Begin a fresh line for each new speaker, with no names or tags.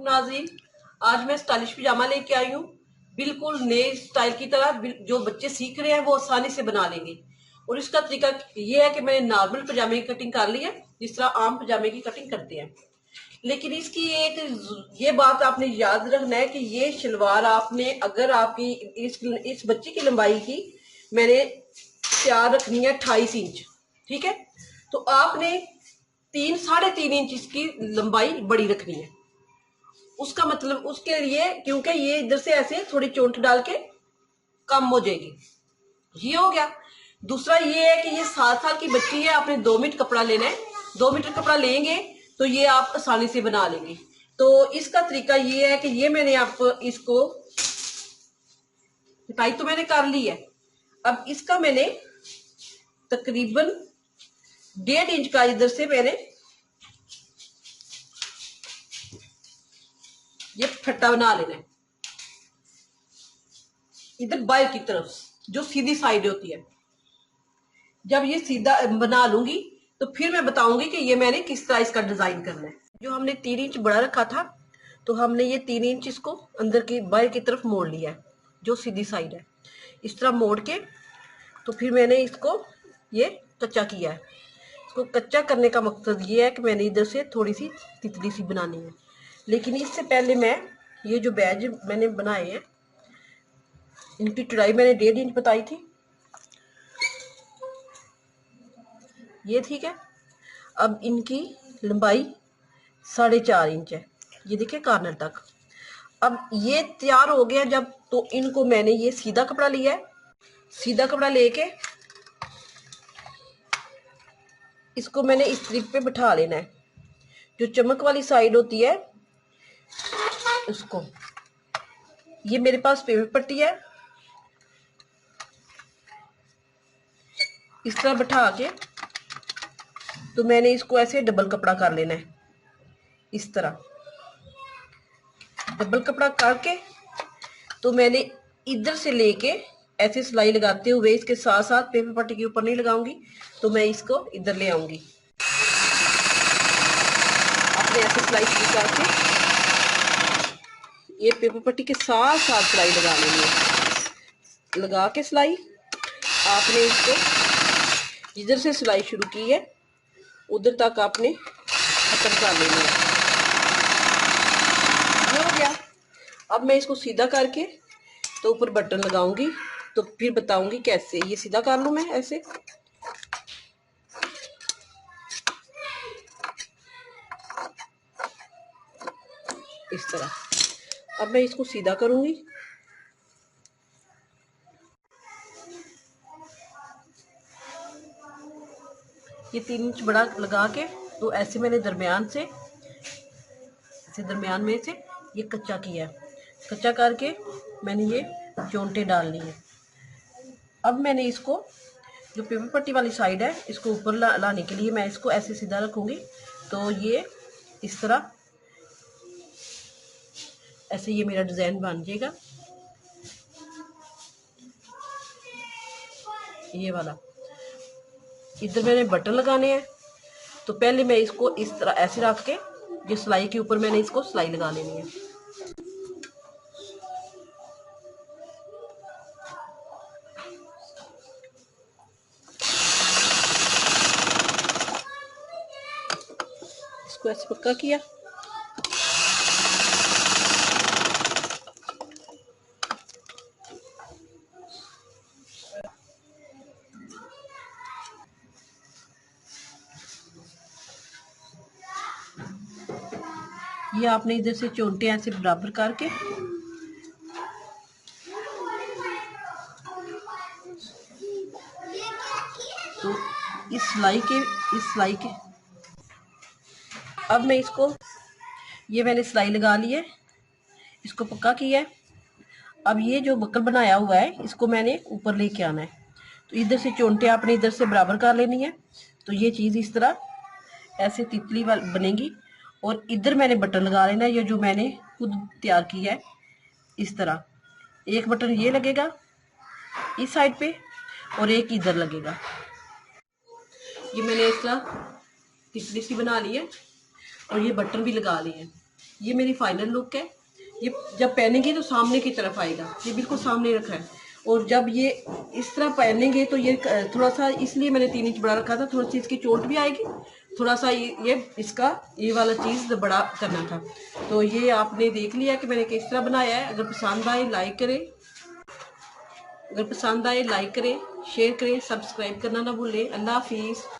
नाज़रीन, आज मैं स्टाइलिश पिजामा लेके आई हूँ, बिल्कुल नए स्टाइल की तरह। जो बच्चे सीख रहे हैं वो आसानी से बना लेंगे। और इसका तरीका ये है कि मैंने नॉर्मल पजामे की कटिंग कर ली है, जिस तरह आम पजामे की कटिंग करते हैं। लेकिन इसकी एक ये बात आपने याद रखना है कि ये शलवार आपने, अगर आपकी इस बच्चे की लंबाई की मैंने तैयार रखनी है 28 इंच, ठीक है, तो आपने 3-3.5 इंच इसकी लंबाई बड़ी रखनी है। उसका मतलब उसके लिए, क्योंकि ये इधर से ऐसे थोड़ी चोंट डाल के कम हो जाएगी। ये हो गया। दूसरा ये है कि ये 7 साल की बच्ची है, आपने 2 मीटर कपड़ा लेना है। 2 मीटर कपड़ा लेंगे तो ये आप आसानी से बना लेंगे। तो इसका तरीका ये है कि ये मैंने आप इसको कटाई तो मैंने कर ली है। अब इसका मैंने तकरीबन 1.5 इंच का इधर से मैंने ये फट्टा बना लेना है, इधर बाहर की तरफ जो सीधी साइड होती है। जब ये सीधा बना लूंगी तो फिर मैं बताऊंगी कि ये मैंने किस तरह इसका डिजाइन करना है। जो हमने 3 इंच बड़ा रखा था, तो हमने ये 3 इंच इसको अंदर की बाहर की तरफ मोड़ लिया है, जो सीधी साइड है। इस तरह मोड़ के तो फिर मैंने इसको ये कच्चा किया है। इसको कच्चा करने का मकसद ये है कि मैंने इधर से थोड़ी सी तितली सी बनानी है। लेकिन इससे पहले मैं ये जो बैज मैंने बनाए हैं, इनकी चौड़ाई मैंने 1.5 इंच बताई थी, ये ठीक है। अब इनकी लंबाई 4.5 इंच है, ये देखिए कॉर्नर तक। अब ये तैयार हो गया जब, तो इनको मैंने ये सीधा कपड़ा लिया है। सीधा कपड़ा लेके इसको मैंने इस तरीके पे बिठा लेना है। जो चमक वाली साइड होती है उसको, ये मेरे पास पेपर पट्टी है, इस तरह बिठा के तो मैंने इसको ऐसे डबल कपड़ा कर लेना है। इस तरह डबल कपड़ा करके तो मैंने इधर से लेके ऐसे सिलाई लगाते हुए इसके साथ साथ पेपर पट्टी के ऊपर नहीं लगाऊंगी, तो मैं इसको इधर ले आऊंगी। आपने ऐसे सिलाई शुरू करके ये पेपर पट्टी के साथ साथ सिलाई लगा लेनी है। लगा के सिलाई आपने इसको जिधर से सिलाई शुरू की है उधर तक आपने खत्म कर लेनी है। ये हो गया। अब मैं इसको सीधा करके तो ऊपर बटन लगाऊंगी, तो फिर बताऊंगी कैसे। ये सीधा कर लूं मैं ऐसे, इस तरह। अब मैं इसको सीधा करूंगी। ये 3 इंच बड़ा लगा के तो ऐसे मैंने दरमियान में से ये कच्चा किया है। कच्चा करके मैंने ये चोंटे डाल ली है। अब मैंने इसको जो पेपर पट्टी वाली साइड है इसको ऊपर लाने के लिए मैं इसको ऐसे सीधा रखूंगी, तो ये इस तरह ऐसे ये मेरा डिजाइन बन जाएगा। ये वाला इधर मैंने बटन लगाने हैं, तो पहले मैं इसको इस तरह ऐसे रख के जो सिलाई के ऊपर मैंने इसको सिलाई लगा लेनी है। इसको ऐसे पक्का किया। ये आपने इधर से चोंटे ऐसे बराबर करके तो इस सिलाई के अब मैं इसको, ये मैंने सिलाई लगा ली है, इसको पक्का किया है। अब ये जो बक्कल बनाया हुआ है इसको मैंने ऊपर लेके आना है, तो इधर से चोंटे आपने इधर से बराबर कर लेनी है। तो ये चीज़ इस तरह ऐसे तितली वाली बनेगी। और इधर मैंने बटन लगा लेना है, ये जो मैंने खुद तैयार किया है। इस तरह एक बटन ये लगेगा इस साइड पे और एक इधर लगेगा। ये मैंने इस तरह तितली सी बना ली है और ये बटन भी लगा लिए हैं। ये मेरी फाइनल लुक है। ये जब पहनेंगे तो सामने की तरफ आएगा, ये बिल्कुल सामने रखा है। और जब ये इस तरह पहनेंगे तो ये थोड़ा सा, इसलिए मैंने 3 इंच बड़ा रखा था, थोड़ी सी इसकी चोट भी आएगी, थोड़ा सा ये इसका ये वाला चीज़ बड़ा करना था। तो ये आपने देख लिया कि मैंने किस तरह बनाया है। अगर पसंद आए लाइक करें, शेयर करें, सब्सक्राइब करना ना भूलें। अल्लाह हाफिज़।